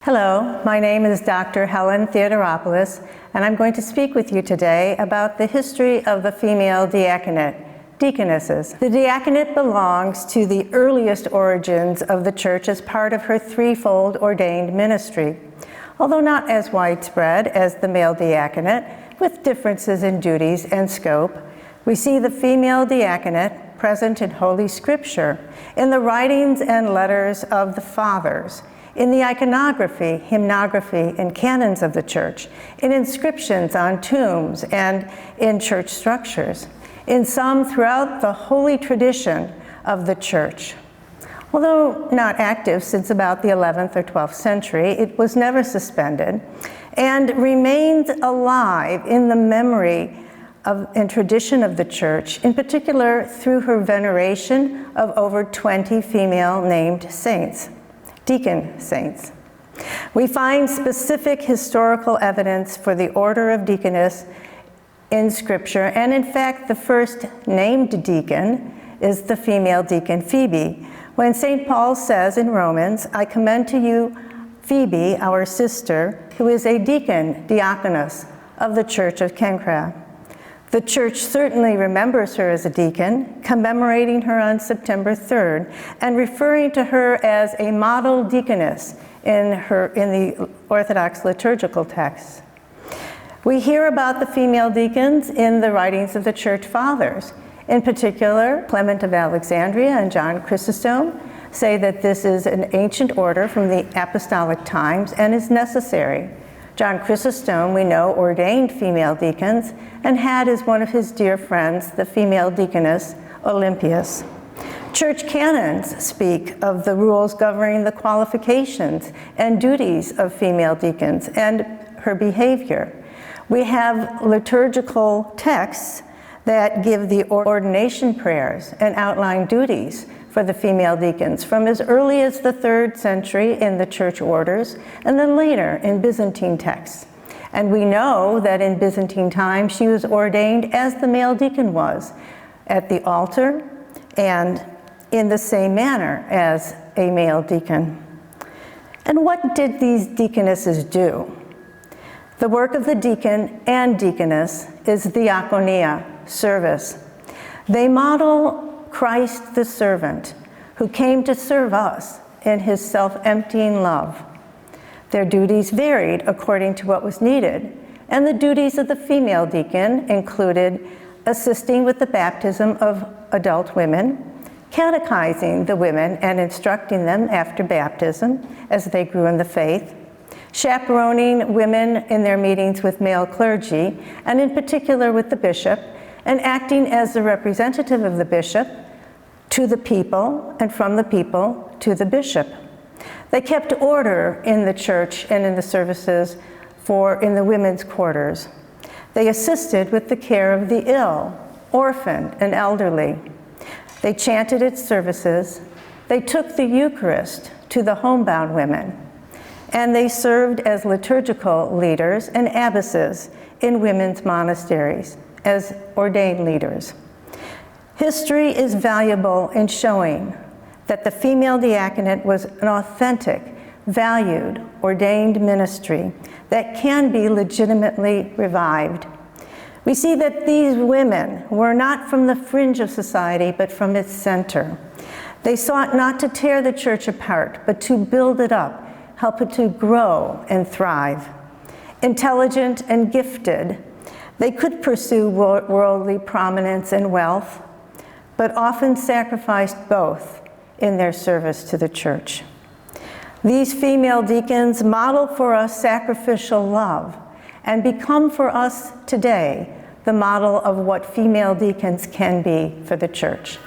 Hello, my name is Dr. Helen Theodoropolous, and I'm going to speak with you today about the history of the female diaconate, deaconesses. The diaconate belongs to the earliest origins of the Church as part of her threefold ordained ministry. Although not as widespread as the male diaconate, with differences in duties and scope, we see the female diaconate present in Holy Scripture, in the writings and letters of the Fathers, in the iconography, hymnography, and canons of the Church, in inscriptions on tombs and in church structures, in some throughout the holy tradition of the Church. Although not active since about the 11th or 12th century, it was never suspended and remains alive in the memory and tradition of the Church, in particular through her veneration of over 20 female named saints. Deacon saints. We find specific historical evidence for the order of deaconess in Scripture, and in fact, the first named deacon is the female deacon Phoebe. When St. Paul says in Romans, "I commend to you Phoebe, our sister, who is a deacon, diaconess, of the Church of Kencra." The Church certainly remembers her as a deacon, commemorating her on September 3rd, and referring to her as a model deaconess in the Orthodox liturgical texts. We hear about the female deacons in the writings of the Church Fathers. In particular, Clement of Alexandria and John Chrysostom say that this is an ancient order from the apostolic times and is necessary. John Chrysostom, we know, ordained female deacons and had as one of his dear friends the female deaconess Olympias. Church canons speak of the rules governing the qualifications and duties of female deacons and her behavior. We have liturgical texts that give the ordination prayers and outline duties for the female deacons from as early as the 3rd century in the church orders and then later in Byzantine texts. And we know that in Byzantine times she was ordained as the male deacon was, at the altar and in the same manner as a male deacon. And what did these deaconesses do? The work of the deacon and deaconess is diaconia, service. They model Christ the servant, who came to serve us in his self-emptying love. Their duties varied according to what was needed, and the duties of the female deacon included assisting with the baptism of adult women, catechizing the women and instructing them after baptism as they grew in the faith, chaperoning women in their meetings with male clergy, and in particular with the bishop, and acting as the representative of the bishop to the people, and from the people to the bishop. They kept order in the church and in the services in the women's quarters. They assisted with the care of the ill, orphaned, and elderly. They chanted at services. They took the Eucharist to the homebound women. And they served as liturgical leaders and abbesses in women's monasteries as ordained leaders. History is valuable in showing that the female diaconate was an authentic, valued, ordained ministry that can be legitimately revived. We see that these women were not from the fringe of society, but from its center. They sought not to tear the church apart, but to build it up, help it to grow and thrive. Intelligent and gifted, they could pursue worldly prominence and wealth, but often sacrificed both in their service to the church. These female deacons model for us sacrificial love and become for us today the model of what female deacons can be for the church.